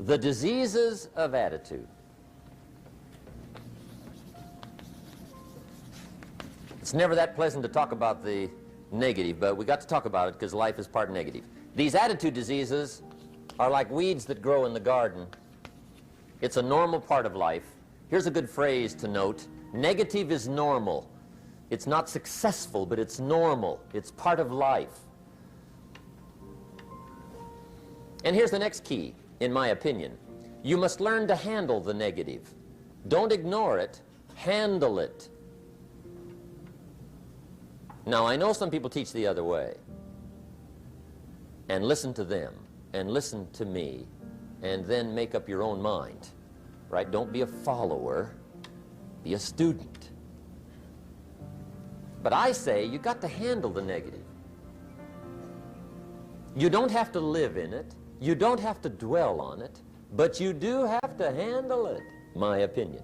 The diseases of attitude. It's never that pleasant to talk about the negative, but we got to talk about it because life is part negative. These attitude diseases are like weeds that grow in the garden. It's a normal part of life. Here's a good phrase to note. Negative is normal. It's not successful, but it's normal. It's part of life. And here's the next key, in my opinion. You must learn to handle the negative. Don't ignore it. Handle it. Now, I know some people teach the other way. And listen to them, and listen to me, and then make up your own mind. Right? Don't be a follower. Be a student. But I say you got to handle the negative. You don't have to live in it. You don't have to dwell on it. But you do have to handle it, my opinion.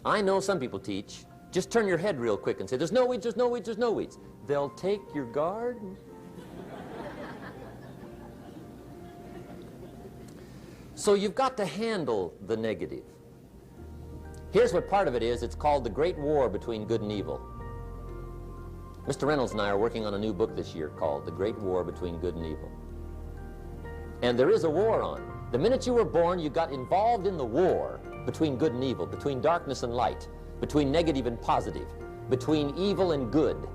I know some people teach, just turn your head real quick and say, there's no weeds, there's no weeds, there's no weeds. They'll take your garden. So you've got to handle the negative. Here's what part of it is. It's called the Great War Between Good and Evil. Mr. Reynolds and I are working on a new book this year called The Great War Between Good and Evil. And there is a war on. The minute you were born, you got involved in the war between good and evil, between darkness and light, between negative and positive, between evil and good,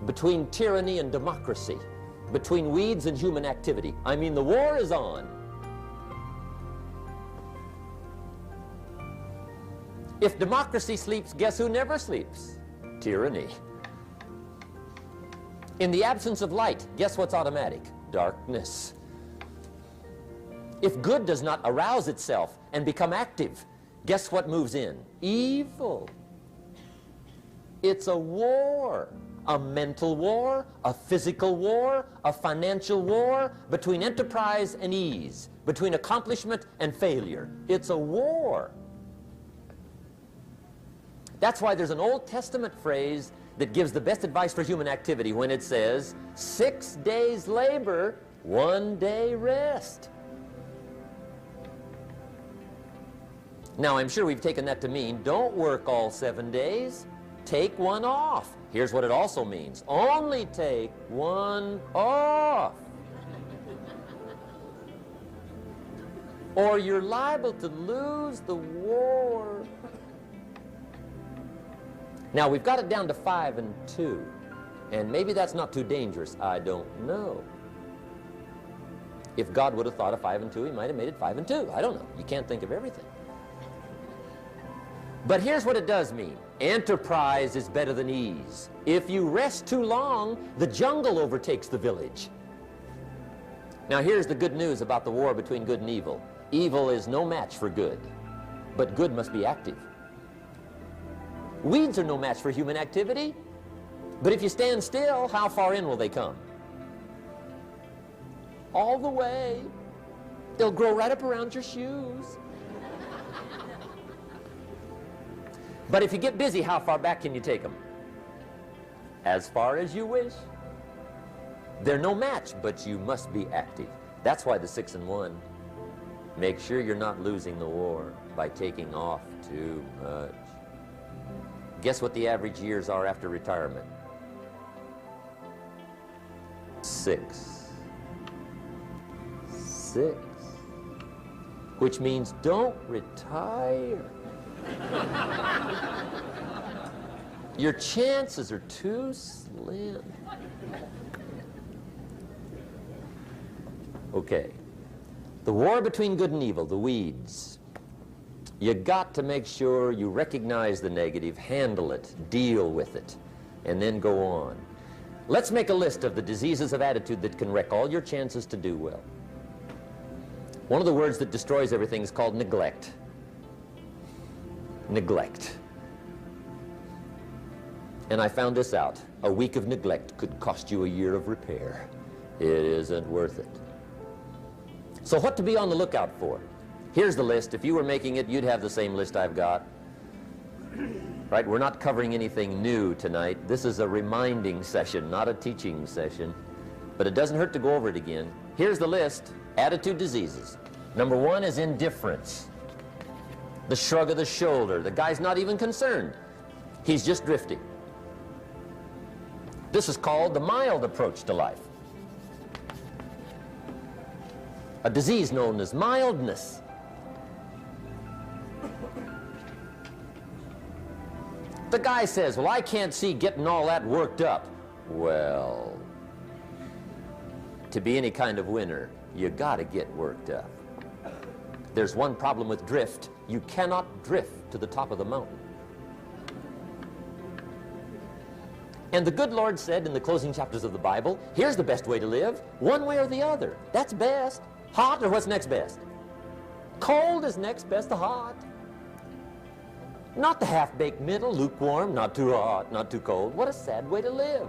between tyranny and democracy, between weeds and human activity. I mean, the war is on. If democracy sleeps, guess who never sleeps? Tyranny. In the absence of light, guess what's automatic? Darkness. If good does not arouse itself and become active, guess what moves in? Evil. It's a war. A mental war, a physical war, a financial war, between enterprise and ease, between accomplishment and failure. It's a war. That's why there's an Old Testament phrase that gives the best advice for human activity when it says, 6 days labor, 1 day rest. Now, I'm sure we've taken that to mean, don't work all 7 days, take one off. Here's what it also means, only take one off. Or you're liable to lose the war. Now, we've got it down to 5 and 2, and maybe that's not too dangerous. I don't know. If God would have thought of 5 and 2, he might have made it 5 and 2. I don't know. You can't think of everything. But here's what it does mean. Enterprise is better than ease. If you rest too long, the jungle overtakes the village. Now, here's the good news about the war between good and evil. Evil is no match for good, but good must be active. Weeds are no match for human activity, but if you stand still, how far in will they come? All the way. They'll grow right up around your shoes. But if you get busy, how far back can you take them? As far as you wish. They're no match, but you must be active. That's why the 6 and 1. Make sure you're not losing the war by taking off too much. Guess what the average years are after retirement? 6. 6. Which means don't retire. Your chances are too slim. Okay. The war between good and evil, the weeds. You got to make sure you recognize the negative, handle it, deal with it, and then go on. Let's make a list of the diseases of attitude that can wreck all your chances to do well. One of the words that destroys everything is called neglect. Neglect. And I found this out. A week of neglect could cost you a year of repair. It isn't worth it. So what to be on the lookout for? Here's the list. If you were making it, you'd have the same list I've got. Right? We're not covering anything new tonight. This is a reminding session, not a teaching session. But it doesn't hurt to go over it again. Here's the list. Attitude diseases. Number one is indifference. The shrug of the shoulder. The guy's not even concerned. He's just drifting. This is called the mild approach to life. A disease known as mildness. The guy says, well, I can't see getting all that worked up. Well, to be any kind of winner, you gotta get worked up. There's one problem with drift. You cannot drift to the top of the mountain. And the good Lord said in the closing chapters of the Bible, here's the best way to live, one way or the other. That's best. Hot or what's next best? Cold is next best to hot. Not the half-baked middle, lukewarm, not too hot, not too cold. What a sad way to live.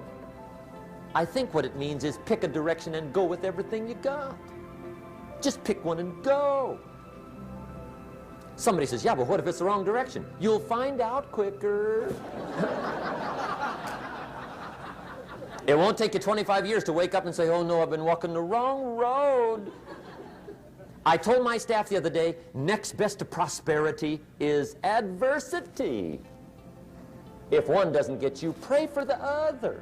I think what it means is pick a direction and go with everything you got. Just pick one and go. Somebody says, yeah, but what if it's the wrong direction? You'll find out quicker. It won't take you 25 years to wake up and say, oh no, I've been walking the wrong road. I told my staff the other day, next best to prosperity is adversity. If one doesn't get you, pray for the other.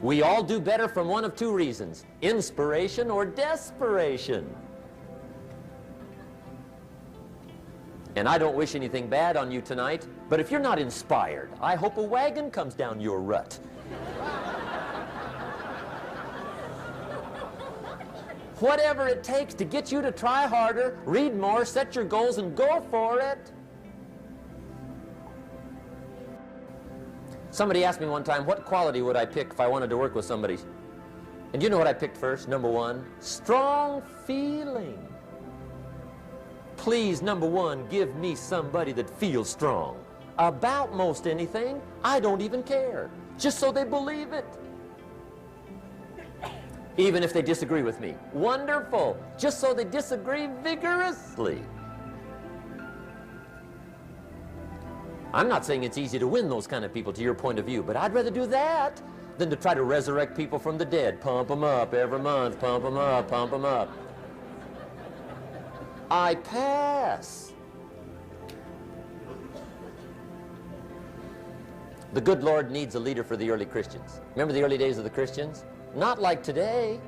We all do better from one of two reasons, inspiration or desperation. And I don't wish anything bad on you tonight, but if you're not inspired, I hope a wagon comes down your rut. Whatever it takes to get you to try harder, read more, set your goals, and go for it. Somebody asked me one time, what quality would I pick if I wanted to work with somebody? And you know what I picked first? Number one, strong feeling. Please, number one, give me somebody that feels strong. About most anything, I don't even care. Just so they believe it. Even if they disagree with me. Wonderful. Just so they disagree vigorously. I'm not saying it's easy to win those kind of people to your point of view, but I'd rather do that than to try to resurrect people from the dead. Pump them up every month, pump them up, pump them up. I pass. The good Lord needs a leader for the early Christians. Remember the early days of the Christians? Not like today.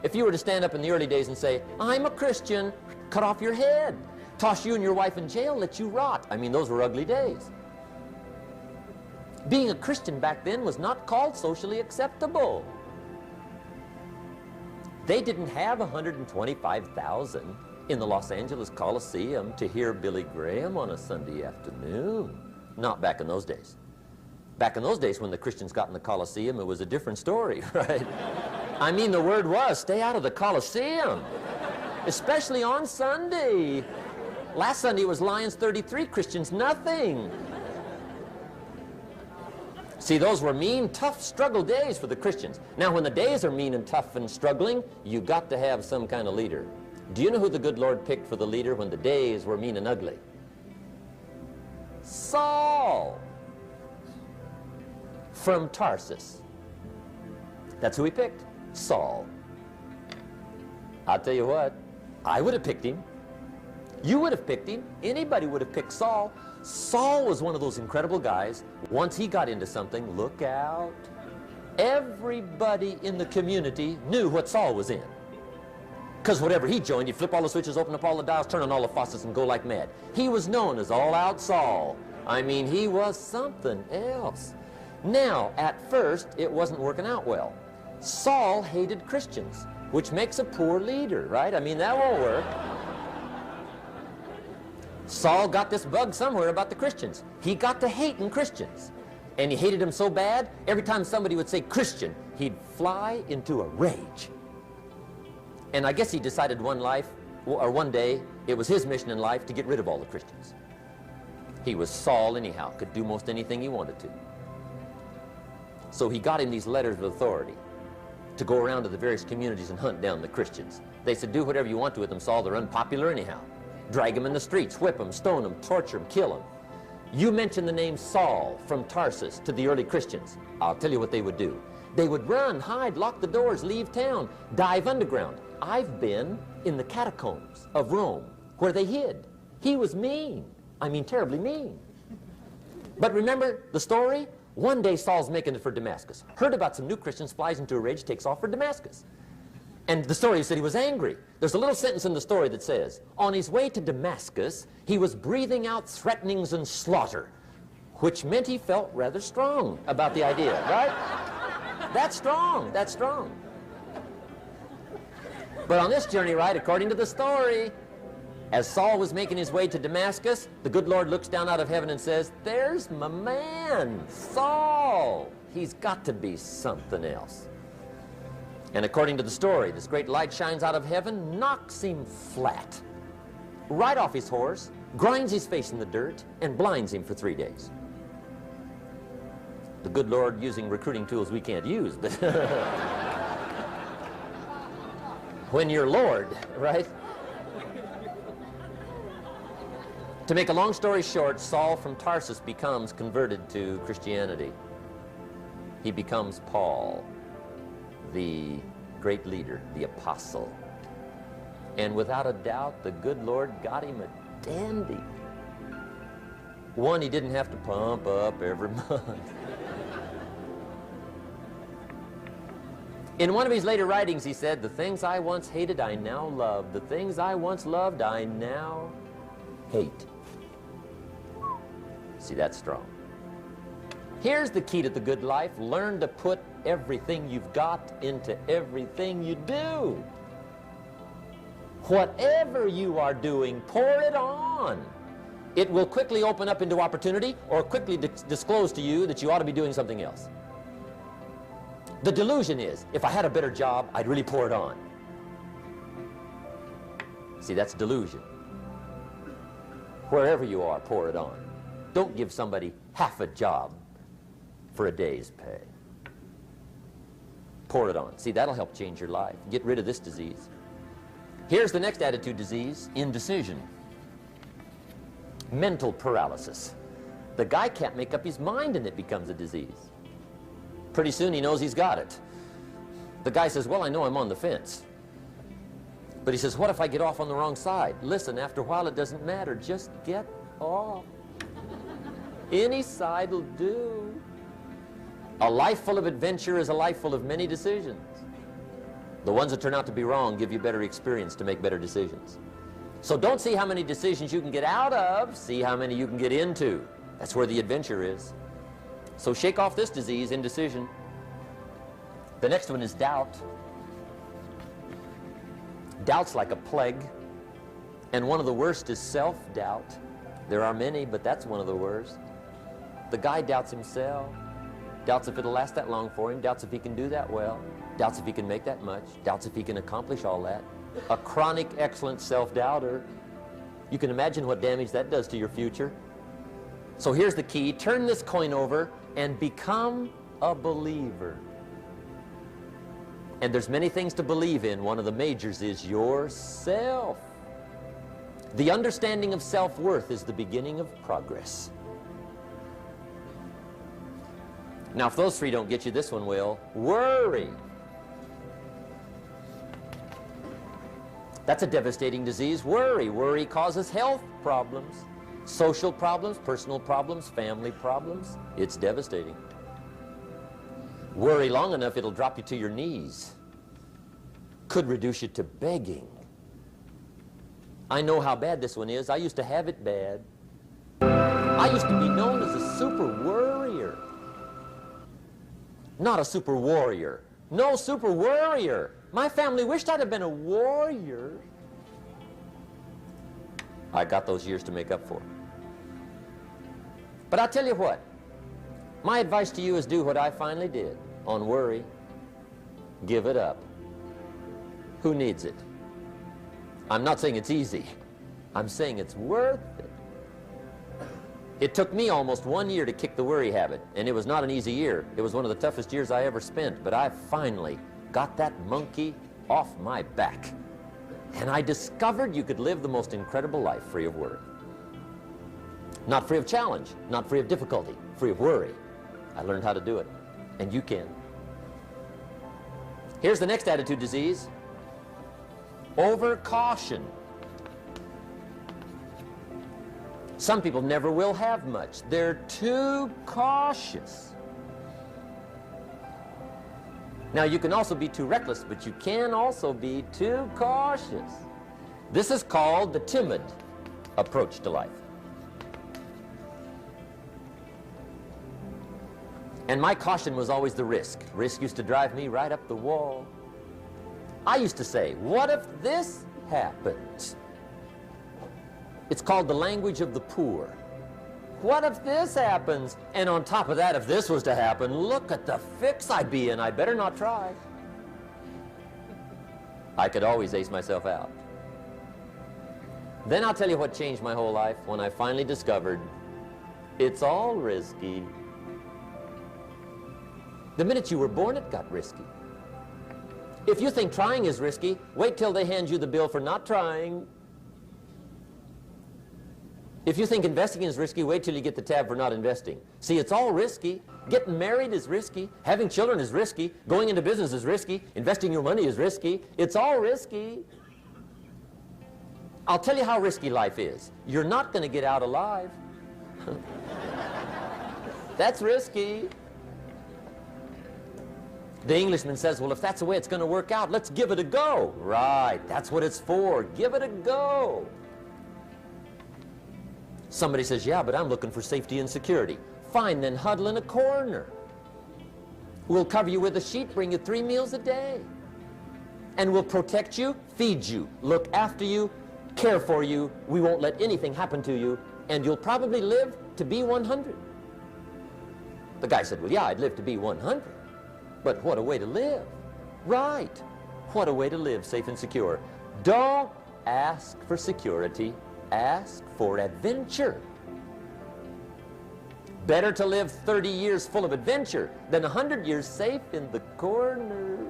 If you were to stand up in the early days and say, I'm a Christian, cut off your head, toss you and your wife in jail, let you rot. I mean, those were ugly days. Being a Christian back then was not called socially acceptable. They didn't have 125,000 in the Los Angeles Coliseum to hear Billy Graham on a Sunday afternoon. Not back in those days. Back in those days when the Christians got in the Coliseum, it was a different story, right? I mean, the word was, stay out of the Coliseum, especially on Sunday. Last Sunday was Lions 33, Christians nothing. See, those were mean, tough struggle days for the Christians. Now, when the days are mean and tough and struggling, you got to have some kind of leader. Do you know who the good Lord picked for the leader when the days were mean and ugly? Saul. From Tarsus. That's who he picked, Saul. I'll tell you what, I would have picked him. You would have picked him. Anybody would have picked Saul. Saul was one of those incredible guys. Once he got into something, look out. Everybody in the community knew what Saul was in. Because whatever he joined, he'd flip all the switches, open up all the dials, turn on all the faucets, and go like mad. He was known as All-Out Saul. I mean, he was something else. Now, at first, it wasn't working out well. Saul hated Christians, which makes a poor leader, right? I mean, that won't work. Saul got this bug somewhere about the Christians. He got to hating Christians. And he hated them so bad, every time somebody would say Christian, he'd fly into a rage. And I guess he decided one day, it was his mission in life to get rid of all the Christians. He was Saul anyhow, could do most anything he wanted to. So he got him these letters of authority to go around to the various communities and hunt down the Christians. They said, do whatever you want to with them, Saul. They're unpopular anyhow. Drag them in the streets, whip them, stone them, torture them, kill them. You mention the name Saul from Tarsus to the early Christians. I'll tell you what they would do. They would run, hide, lock the doors, leave town, dive underground. I've been in the catacombs of Rome where they hid. He was mean. I mean, terribly mean. But remember the story? One day Saul's making it for Damascus. Heard about some new Christians, flies into a rage, takes off for Damascus. And the story said he was angry. There's a little sentence in the story that says, on his way to Damascus, he was breathing out threatenings and slaughter, which meant he felt rather strong about the idea, right? That's strong, that's strong. But on this journey, right, according to the story, as Saul was making his way to Damascus, the good Lord looks down out of heaven and says, there's my man, Saul. He's got to be something else. And according to the story, this great light shines out of heaven, knocks him flat, right off his horse, grinds his face in the dirt, and blinds him for 3 days. The good Lord using recruiting tools we can't use, but when you're Lord, right? To make a long story short, Saul from Tarsus becomes converted to Christianity. He becomes Paul, the great leader, the apostle. And without a doubt, the good Lord got him a dandy. One he didn't have to pump up every month. In one of his later writings, he said, the things I once hated, I now love. The things I once loved, I now hate. See, that's strong. Here's the key to the good life. Learn to put everything you've got into everything you do. Whatever you are doing, pour it on. It will quickly open up into opportunity or quickly disclose to you that you ought to be doing something else. The delusion is, if I had a better job, I'd really pour it on. See, that's delusion. Wherever you are, pour it on. Don't give somebody half a job for a day's pay. Pour it on. See, that'll help change your life. Get rid of this disease. Here's the next attitude disease, indecision. Mental paralysis. The guy can't make up his mind and it becomes a disease. Pretty soon he knows he's got it. The guy says, well, I know I'm on the fence. But he says, what if I get off on the wrong side? Listen, after a while it doesn't matter. Just get off. Any side will do. A life full of adventure is a life full of many decisions. The ones that turn out to be wrong give you better experience to make better decisions. So don't see how many decisions you can get out of, see how many you can get into. That's where the adventure is. So shake off this disease, indecision. The next one is doubt. Doubt's like a plague, and one of the worst is self-doubt. There are many, but that's one of the worst. The guy doubts himself, doubts if it'll last that long for him, doubts if he can do that well, doubts if he can make that much, doubts if he can accomplish all that. A chronic, excellent self-doubter. You can imagine what damage that does to your future. So here's the key. Turn this coin over and become a believer. And there's many things to believe in. One of the majors is yourself. The understanding of self-worth is the beginning of progress. Now, if those three don't get you, this one will. Worry. That's a devastating disease. Worry. Worry causes health problems, social problems, personal problems, family problems. It's devastating. Worry long enough, it'll drop you to your knees. Could reduce you to begging. I know how bad this one is. I used to have it bad. I used to be known as a super worrier. Not a super warrior. No, super worrier. My family wished I'd have been a warrior. I got those years to make up for. But I'll tell you what. My advice to you is do what I finally did on worry. Give it up. Who needs it? I'm not saying it's easy. I'm saying it's worth it. It took me almost 1 year to kick the worry habit, and it was not an easy year. It was one of the toughest years I ever spent, but I finally got that monkey off my back. And I discovered you could live the most incredible life free of worry. Not free of challenge, not free of difficulty, free of worry. I learned how to do it, and you can. Here's the next attitude disease. Over caution. Some people never will have much. They're too cautious. Now, you can also be too reckless, but you can also be too cautious. This is called the timid approach to life. And my caution was always the risk. Risk used to drive me right up the wall. I used to say, what if this happens? It's called the language of the poor. What if this happens? And on top of that, if this was to happen, look at the fix I'd be in. I'd better not try. I could always ace myself out. Then I'll tell you what changed my whole life when I finally discovered it's all risky. The minute you were born, it got risky. If you think trying is risky, wait till they hand you the bill for not trying. If you think investing is risky, wait till you get the tab for not investing. See, it's all risky. Getting married is risky. Having children is risky. Going into business is risky. Investing your money is risky. It's all risky. I'll tell you how risky life is. You're not going to get out alive. That's risky. The Englishman says, well, if that's the way it's going to work out, let's give it a go. Right, that's what it's for. Give it a go. Somebody says, yeah, but I'm looking for safety and security. Fine, then huddle in a corner. We'll cover you with a sheet, bring you 3 meals a day. And we'll protect you, feed you, look after you, care for you. We won't let anything happen to you, and you'll probably live to be 100. The guy said, well, yeah, I'd live to be 100. But what a way to live. Right. What a way to live, safe and secure. Don't ask for security. Ask for adventure. Better to live 30 years full of adventure than 100 years safe in the corner.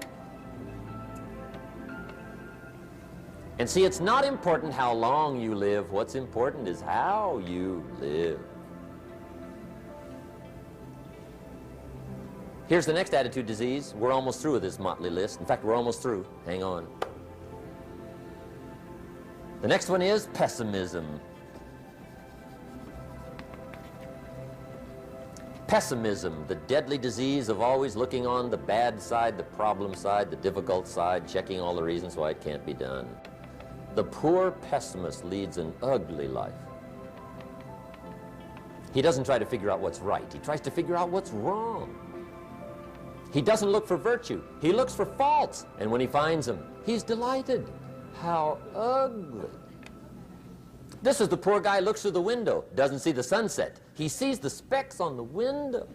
And see, it's not important how long you live. What's important is how you live. Here's the next attitude disease. We're almost through with this motley list. In fact, we're almost through. Hang on. The next one is pessimism. Pessimism, the deadly disease of always looking on the bad side, the problem side, the difficult side, checking all the reasons why it can't be done. The poor pessimist leads an ugly life. He doesn't try to figure out what's right. He tries to figure out what's wrong. He doesn't look for virtue. He looks for faults. And when he finds them, he's delighted. How ugly. This is the poor guy who looks through the window, doesn't see the sunset. He sees the specks on the window.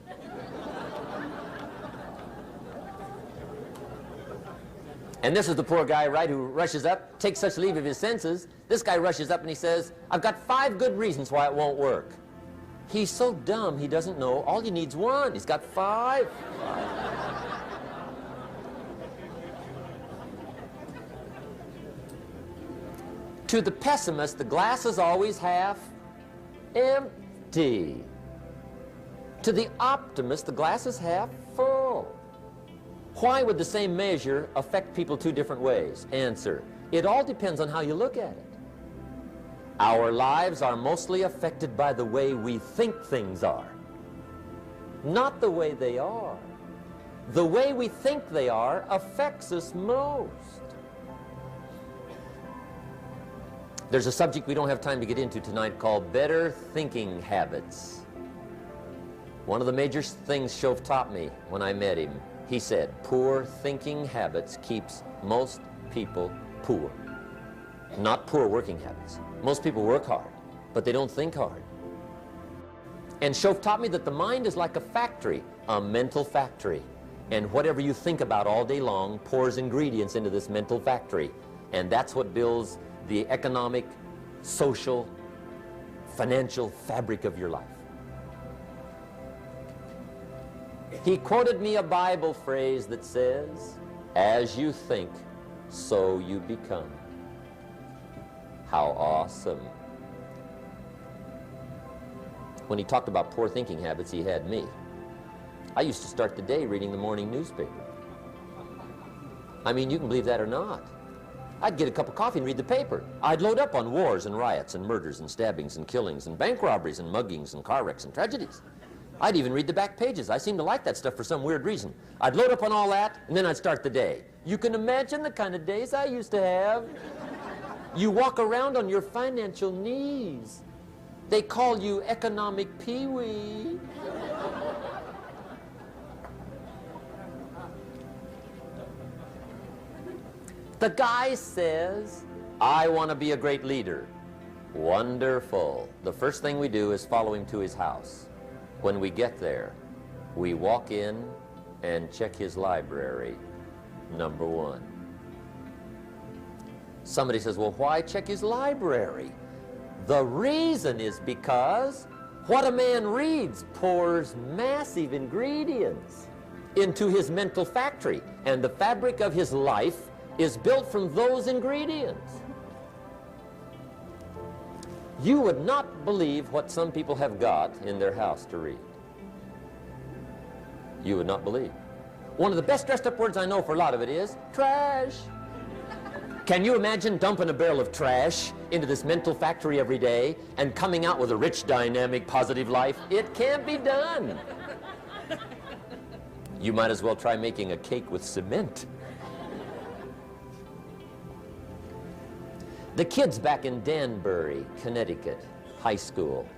And this is the poor guy, right, who rushes up, takes such leave of his senses. This guy rushes up and he says, I've got 5 good reasons why it won't work. He's so dumb he doesn't know all he needs 1. He's got 5. To the pessimist, the glass is always half empty. To the optimist, the glass is half full. Why would the same measure affect people 2 different ways? Answer, it all depends on how you look at it. Our lives are mostly affected by the way we think things are, not the way they are. The way we think they are affects us most. There's a subject we don't have time to get into tonight called better thinking habits. One of the major things Shove taught me when I met him, he said, poor thinking habits keeps most people poor. Not poor working habits. Most people work hard, but they don't think hard. And Shove taught me that the mind is like a factory, a mental factory. And whatever you think about all day long pours ingredients into this mental factory. And that's what builds the economic, social, financial fabric of your life. He quoted me a Bible phrase that says, as you think, so you become. How awesome. When he talked about poor thinking habits, he had me. I used to start the day reading the morning newspaper. I mean, you can believe that or not. I'd get a cup of coffee and read the paper. I'd load up on wars and riots and murders and stabbings and killings and bank robberies and muggings and car wrecks and tragedies. I'd even read the back pages. I seem to like that stuff for some weird reason. I'd load up on all that, and then I'd start the day. You can imagine the kind of days I used to have. You walk around on your financial knees. They call you economic peewee. The guy says, I want to be a great leader. Wonderful. The first thing we do is follow him to his house. When we get there, we walk in and check his library, number one. Somebody says, well, why check his library? The reason is because what a man reads pours massive ingredients into his mental factory, and the fabric of his life is built from those ingredients. You would not believe what some people have got in their house to read. You would not believe. One of the best dressed up words I know for a lot of it is trash. Can you imagine dumping a barrel of trash into this mental factory every day and coming out with a rich, dynamic, positive life? It can't be done. You might as well try making a cake with cement. The kids back in Danbury, Connecticut, high school,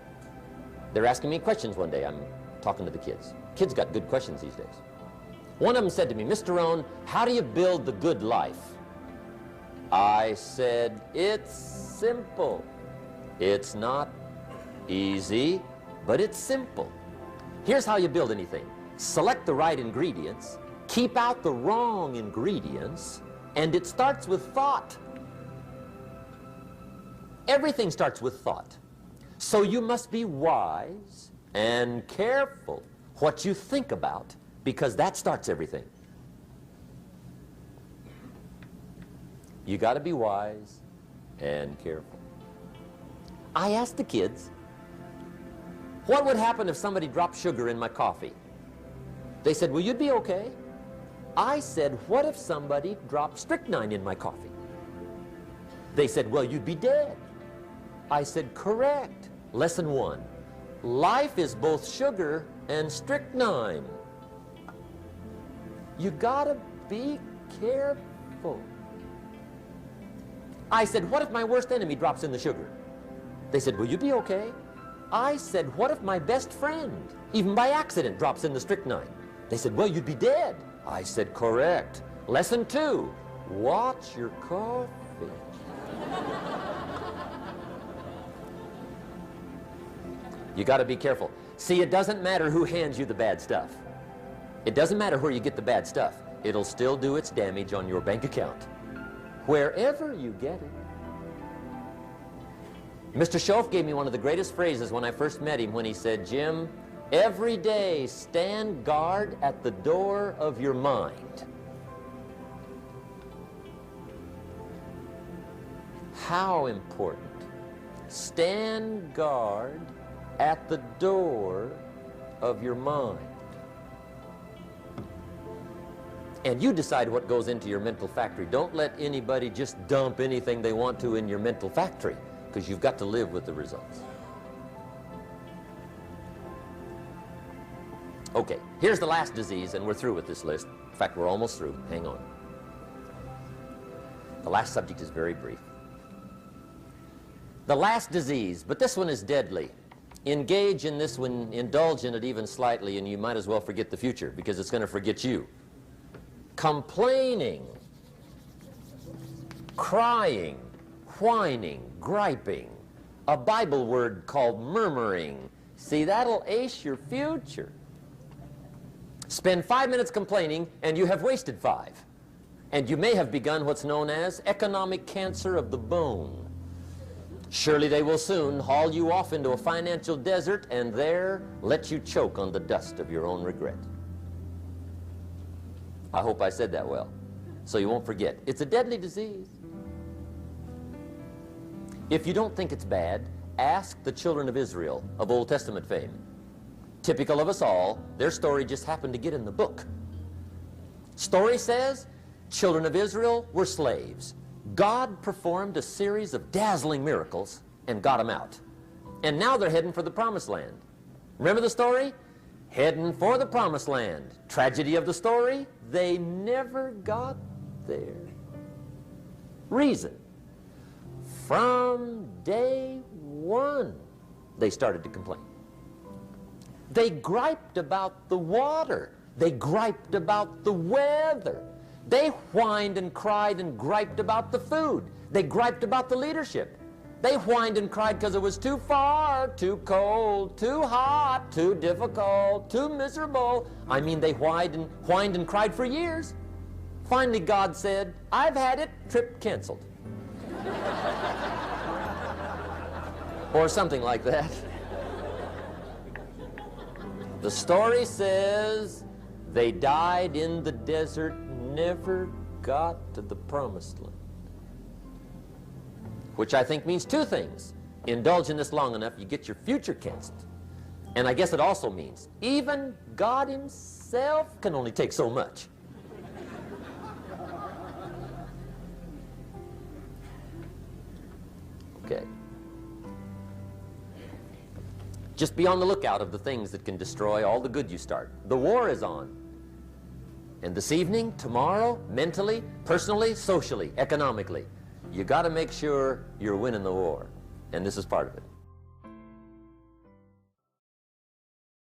they're asking me questions one day. I'm talking to the kids. Kids got good questions these days. One of them said to me, Mr. Rohn, how do you build the good life? I said, it's simple. It's not easy, but it's simple. Here's how you build anything. Select the right ingredients, keep out the wrong ingredients, and it starts with thought. Everything starts with thought. So you must be wise and careful what you think about, because that starts everything. You got to be wise and careful. I asked the kids, what would happen if somebody dropped sugar in my coffee? They said, well, you'd be okay. I said, what if somebody dropped strychnine in my coffee? They said, well, you'd be dead. I said, correct. Lesson one, life is both sugar and strychnine. You gotta be careful. I said, what if my worst enemy drops in the sugar? They said, will you be okay? I said, what if my best friend, even by accident, drops in the strychnine? They said, well, you'd be dead. I said, correct. Lesson two, watch your coffee. You got to be careful. See, it doesn't matter who hands you the bad stuff. It doesn't matter where you get the bad stuff. It'll still do its damage on your bank account, wherever you get it. Mr. Schoaf gave me one of the greatest phrases when I first met him when he said, Jim, every day stand guard at the door of your mind. How important. Stand guard at the door of your mind. And you decide what goes into your mental factory. Don't let anybody just dump anything they want to in your mental factory, because you've got to live with the results. Okay, here's the last disease, and we're through with this list. In fact, we're almost through. Hang on. The last subject is very brief. The last disease, but this one is deadly. Engage in this one, indulge in it even slightly, and you might as well forget the future, because it's going to forget you. Complaining, crying, whining, griping, a Bible word called murmuring. See, that'll ace your future. Spend 5 minutes complaining, and you have wasted 5. And you may have begun what's known as economic cancer of the bone. Surely they will soon haul you off into a financial desert and there let you choke on the dust of your own regret. I hope I said that well, so you won't forget. It's a deadly disease. If you don't think it's bad, ask the children of Israel of Old Testament fame. Typical of us all, their story just happened to get in the book. Story says, children of Israel were slaves. God performed a series of dazzling miracles and got them out. And now they're heading for the promised land. Remember the story? Heading for the promised land. Tragedy of the story, they never got there. Reason. From day one, they started to complain. They griped about the water. They griped about the weather. They whined and cried and griped about the food. They griped about the leadership. They whined and cried because it was too far, too cold, too hot, too difficult, too miserable. I mean, they whined and cried for years. Finally, God said, "I've had it, trip canceled." Or something like that. The story says they died in the desert, never got to the promised land. Which I think means two things. Indulge in this long enough, you get your future canceled. And I guess it also means even God himself can only take so much. Okay. Just be on the lookout of the things that can destroy all the good you start. The war is on. And this evening, tomorrow, mentally, personally, socially, economically, you got to make sure you're winning the war. And this is part of it.